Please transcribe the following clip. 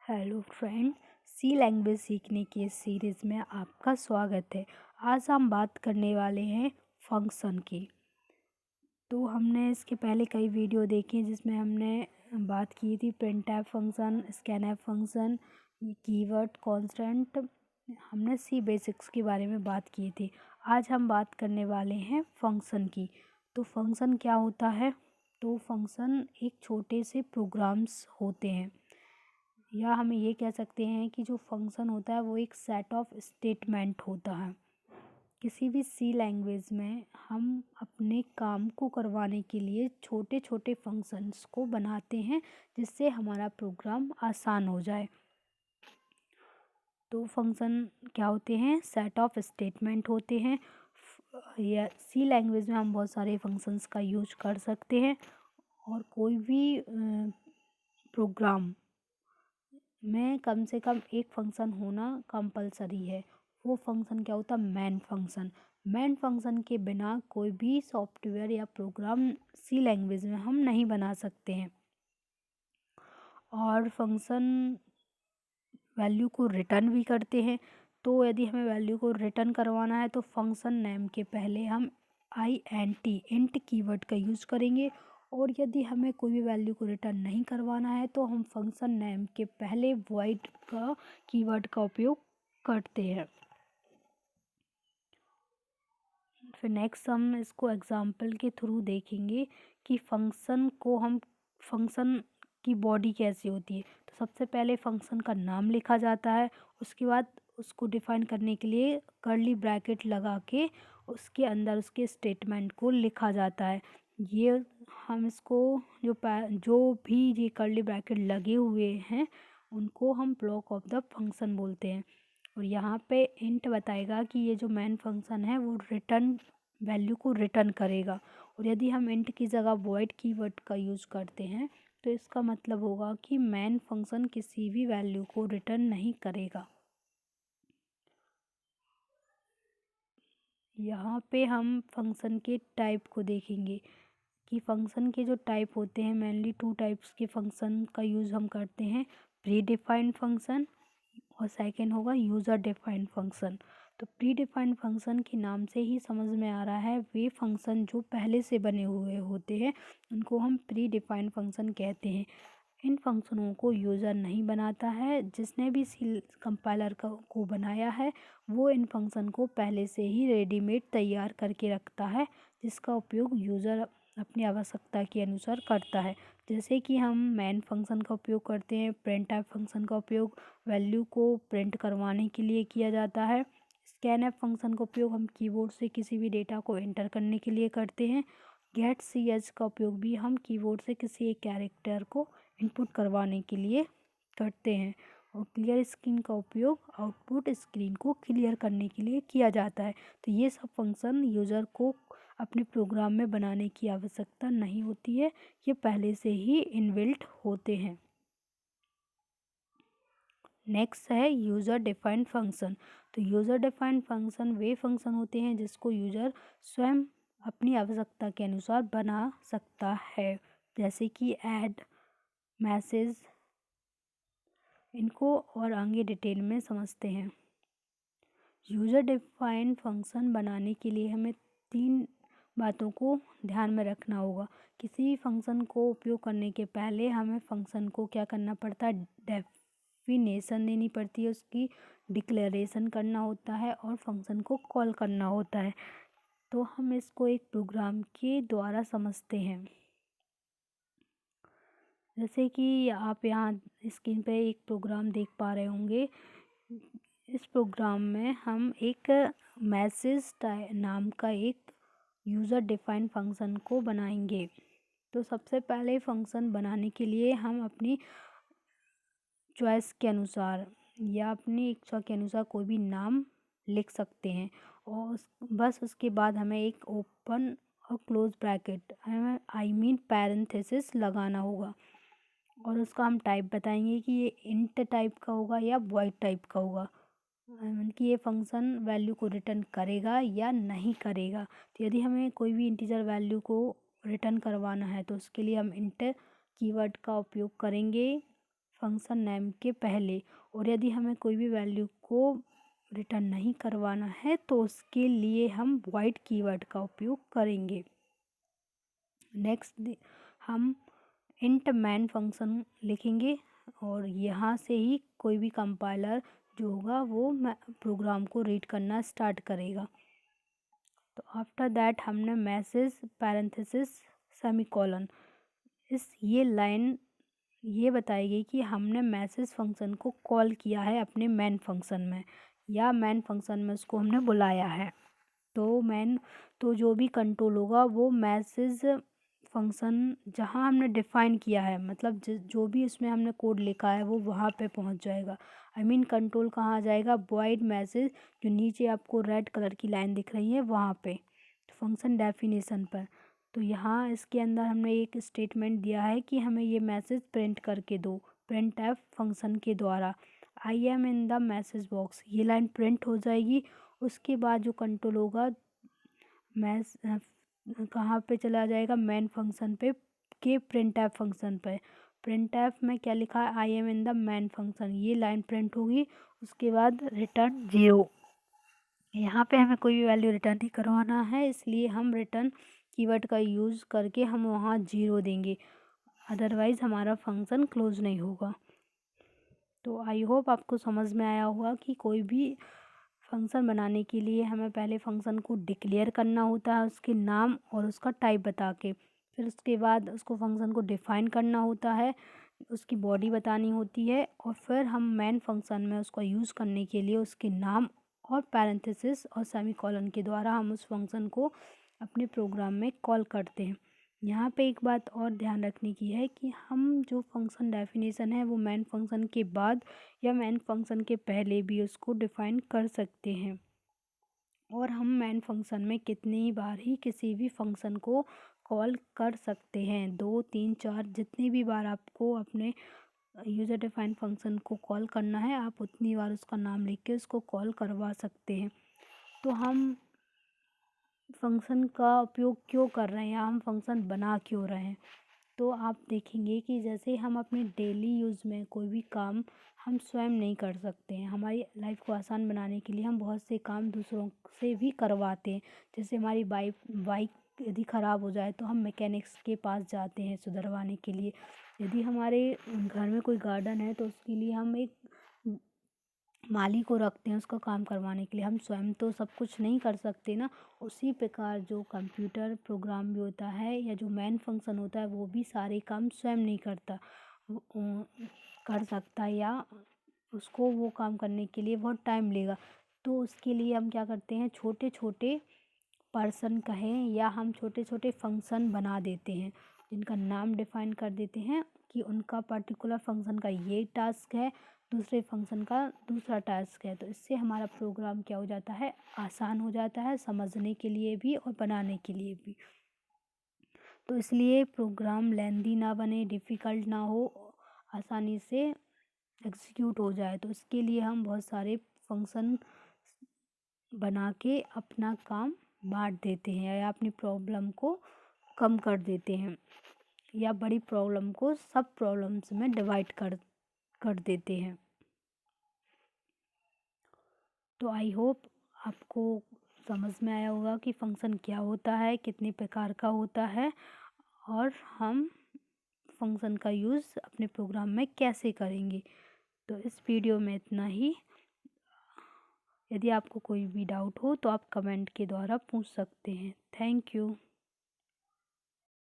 Hello friend, सी language सीखने की इस सीरीज़ में आपका स्वागत है। आज हम बात करने वाले हैं फंक्शन की। तो हमने इसके पहले कई वीडियो देखे जिसमें हमने बात की थी printf function, scanf function, keyword, constant. हमने सी बेसिक्स के बारे में बात की थी। आज हम बात करने वाले हैं फंक्शन की। तो फंक्शन क्या होता है? तो फंक्शन एक छोटे से प्रोग्राम्स होते हैं, या हम ये कह सकते हैं कि जो फंक्शन होता है वो एक सेट ऑफ स्टेटमेंट होता है। किसी भी सी लैंग्वेज में हम अपने काम को करवाने के लिए छोटे छोटे फंक्शंस को बनाते हैं जिससे हमारा प्रोग्राम आसान हो जाए। तो फंक्शन क्या होते हैं? सेट ऑफ स्टेटमेंट होते हैं। या सी लैंग्वेज में हम बहुत सारे फंक्शंस का यूज कर सकते हैं, और कोई भी प्रोग्राम में कम से कम एक फंक्शन होना कंपलसरी है। वो फंक्शन क्या होता है? Main function. मेन फंक्शन के बिना कोई भी सॉफ्टवेयर या प्रोग्राम सी लैंग्वेज में हम नहीं बना सकते हैं। और फंक्शन वैल्यू को रिटर्न भी करते हैं। तो यदि हमें वैल्यू को रिटर्न करवाना है तो फंक्शन नेम के पहले हम इंट कीवर्ड का यूज़ करेंगे, और यदि हमें कोई भी वैल्यू को रिटर्न नहीं करवाना है तो हम फंक्शन नेम के पहले वॉइड का कीवर्ड का उपयोग करते हैं। फिर नेक्स्ट हम इसको एग्जाम्पल के थ्रू देखेंगे कि फंक्शन की बॉडी कैसी होती है। तो सबसे पहले फंक्शन का नाम लिखा जाता है, उसके बाद उसको डिफाइन करने के लिए कर्ली ब्रैकेट लगा के उसके अंदर उसके स्टेटमेंट को लिखा जाता है। ये हम इसको जो भी ये कर्ली ब्रैकेट लगे हुए हैं उनको हम ब्लॉक ऑफ द फंक्शन बोलते हैं। और यहाँ पे इंट बताएगा कि ये जो मेन फंक्शन है वो रिटर्न वैल्यू को रिटर्न करेगा। और यदि हम इंट की जगह वॉइड कीवर्ड का यूज़ करते हैं तो इसका मतलब होगा कि मेन फंक्शन किसी भी वैल्यू को रिटर्न नहीं करेगा। यहाँ पे हम फंक्शन के टाइप को देखेंगे कि फंक्शन के जो टाइप होते हैं, मेनली 2 टाइप्स के फंक्शन का यूज़ हम करते हैं। प्री डिफाइंड फंक्शन और सेकंड होगा यूज़र डिफाइंड फंक्शन। तो प्री डिफाइंड फंक्शन के नाम से ही समझ में आ रहा है वे फंक्शन जो पहले से बने हुए होते हैं उनको हम प्री डिफाइंड फंक्शन कहते हैं। इन फंक्शनों को यूज़र नहीं बनाता है। जिसने भी सी कंपाइलर को बनाया है वो इन फंक्शन को पहले से ही रेडीमेड तैयार करके रखता है, जिसका उपयोग यूज़र अपनी आवश्यकता के अनुसार करता है। जैसे कि हम मेन फंक्शन का उपयोग करते हैं, printf फंक्शन का उपयोग वैल्यू को प्रिंट करवाने के लिए किया जाता है। scanf फंक्शन का उपयोग हम कीबोर्ड से किसी भी डेटा को एंटर करने के लिए करते हैं। getch का उपयोग भी हम कीबोर्ड से किसी एक कैरेक्टर को इनपुट करवाने के लिए करते हैं। और क्लियर स्क्रीन का उपयोग आउटपुट स्क्रीन को क्लियर करने के लिए किया जाता है। तो ये सब फंक्शन यूज़र को अपने प्रोग्राम में बनाने की आवश्यकता नहीं होती है, ये पहले से ही इनबिल्ट होते हैं। नेक्स्ट है यूज़र डिफाइंड फंक्शन। तो यूज़र डिफाइंड फंक्शन वे फंक्शन होते हैं जिसको यूज़र स्वयं अपनी आवश्यकता के अनुसार बना सकता है, जैसे कि ऐड, मैसेज। इनको और आगे डिटेल में समझते हैं। यूज़र डिफाइंड फंक्शन बनाने के लिए हमें 3 बातों को ध्यान में रखना होगा। किसी भी फंक्शन को उपयोग करने के पहले हमें फंक्शन को क्या करना पड़ता है? डेफिनेशन देनी पड़ती है, उसकी डिक्लेरेशन करना होता है और फंक्शन को कॉल करना होता है। तो हम इसको एक प्रोग्राम के द्वारा समझते हैं। जैसे कि आप यहाँ स्क्रीन पे एक प्रोग्राम देख पा रहे होंगे। इस प्रोग्राम में हम एक मैसेज नाम का एक यूज़र डिफाइंड फंक्शन को बनाएंगे। तो सबसे पहले फंक्शन बनाने के लिए हम अपनी चॉइस के अनुसार या अपनी इच्छा के अनुसार कोई भी नाम लिख सकते हैं, और बस उसके बाद हमें एक ओपन और क्लोज ब्रैकेट पैरेंथेसिस लगाना होगा। और उसका हम टाइप बताएंगे कि ये इंट टाइप का होगा या वॉइड टाइप का होगा, कि ये फंक्शन वैल्यू को रिटर्न करेगा या नहीं करेगा। तो यदि हमें कोई भी इंटीजर वैल्यू को रिटर्न करवाना है तो उसके लिए हम इंट कीवर्ड का उपयोग करेंगे फंक्शन नेम के पहले, और यदि हमें कोई भी वैल्यू को रिटर्न नहीं करवाना है तो उसके लिए हम वॉइड कीवर्ड का उपयोग करेंगे। नेक्स्ट हम इंट मैन फंक्शन लिखेंगे और यहाँ से ही कोई भी कंपाइलर जो होगा वो प्रोग्राम को रीड करना स्टार्ट करेगा। तो आफ्टर दैट हमने मैसेज पैरेंथेसिस सेमीकोलन, ये लाइन ये बताएगी कि हमने मैसेज फंक्शन को कॉल किया है अपने मेन फंक्शन में, या मेन फंक्शन में उसको हमने बुलाया है। तो जो भी कंट्रोल होगा वो मैसेज फंक्शन जहाँ हमने डिफ़ाइन किया है, मतलब जो भी इसमें हमने कोड लिखा है वो वहाँ पे पहुँच जाएगा। कंट्रोल कहाँ आ जाएगा, वॉइड मैसेज, जो नीचे आपको रेड कलर की लाइन दिख रही है वहाँ पे, फंक्शन डेफिनेशन पर। तो यहाँ इसके अंदर हमने एक स्टेटमेंट दिया है कि हमें ये मैसेज प्रिंट करके दो, प्रिंट एफ फंक्शन के द्वारा, I am in the message box, ये लाइन प्रिंट हो जाएगी। उसके बाद जो कंट्रोल होगा मैस कहाँ पे चला जाएगा, मेन फंक्शन पे के प्रिंट एफ फंक्शन पे। प्रिंट एफ में क्या लिखा है, I am in the main function, ये लाइन प्रिंट होगी। उसके बाद रिटर्न 0, यहाँ पे हमें कोई भी वैल्यू रिटर्न नहीं करवाना है, इसलिए हम रिटर्न कीवर्ड का यूज़ करके हम वहाँ 0 देंगे, अदरवाइज़ हमारा फंक्शन क्लोज नहीं होगा। तो आई होप आपको समझ में आया होगा कि कोई भी फंक्शन बनाने के लिए हमें पहले फंक्शन को डिक्लेयर करना होता है, उसके नाम और उसका टाइप बता के, फिर उसके बाद उसको फंक्शन को डिफ़ाइन करना होता है, उसकी बॉडी बतानी होती है, और फिर हम मेन फंक्शन में उसको यूज़ करने के लिए उसके नाम और पैरेंथेसिस और सेमीकोलन के द्वारा हम उस फंक्शन को अपने प्रोग्राम में कॉल करते हैं। यहाँ पे एक बात और ध्यान रखने की है कि हम जो फंक्शन डेफिनेशन है वो मेन फंक्शन के बाद या मेन फंक्शन के पहले भी उसको डिफ़ाइन कर सकते हैं, और हम मेन फंक्शन में कितनी बार ही किसी भी फंक्शन को कॉल कर सकते हैं, 2 3 4 जितनी भी बार आपको अपने यूज़र डिफाइंड फंक्शन को कॉल करना है आप उतनी बार उसका नाम लिख के उसको कॉल करवा सकते हैं। तो हम फंक्शन का उपयोग क्यों कर रहे हैं या हम फंक्शन बना क्यों रहे हैं, तो आप देखेंगे कि जैसे हम अपने डेली यूज़ में कोई भी काम हम स्वयं नहीं कर सकते हैं, हमारी लाइफ को आसान बनाने के लिए हम बहुत से काम दूसरों से भी करवाते हैं। जैसे हमारी बाइक यदि ख़राब हो जाए तो हम मैकेनिक्स के पास जाते हैं सुधरवाने के लिए। यदि हमारे घर में कोई गार्डन है तो उसके लिए हम एक माली को रखते हैं उसका काम करवाने के लिए, हम स्वयं तो सब कुछ नहीं कर सकते ना। उसी प्रकार जो कंप्यूटर प्रोग्राम भी होता है या जो मेन फंक्शन होता है वो भी सारे काम स्वयं नहीं कर सकता, या उसको वो काम करने के लिए बहुत टाइम लेगा। तो उसके लिए हम क्या करते हैं, छोटे छोटे पर्सन कहें या हम छोटे छोटे फंक्शन बना देते हैं जिनका नाम डिफ़ाइन कर देते हैं कि उनका पर्टिकुलर फंक्शन का ये टास्क है, दूसरे फंक्शन का दूसरा टास्क है। तो इससे हमारा प्रोग्राम क्या हो जाता है, आसान हो जाता है समझने के लिए भी और बनाने के लिए भी। तो इसलिए प्रोग्राम लेंदी ना बने, डिफ़िकल्ट ना हो, आसानी से एग्जीक्यूट हो जाए। तो इसके लिए हम बहुत सारे फंक्शन बना के अपना काम बांट देते हैं या अपनी प्रॉब्लम को कम कर देते हैं, या बड़ी प्रॉब्लम को सब प्रॉब्लम्स में डिवाइड कर देते हैं। तो आई होप आपको समझ में आया होगा कि फंक्शन क्या होता है, कितने प्रकार का होता है, और हम फंक्शन का यूज़ अपने प्रोग्राम में कैसे करेंगे। तो इस वीडियो में इतना ही। यदि आपको कोई भी डाउट हो तो आप कमेंट के द्वारा पूछ सकते हैं। Thank you.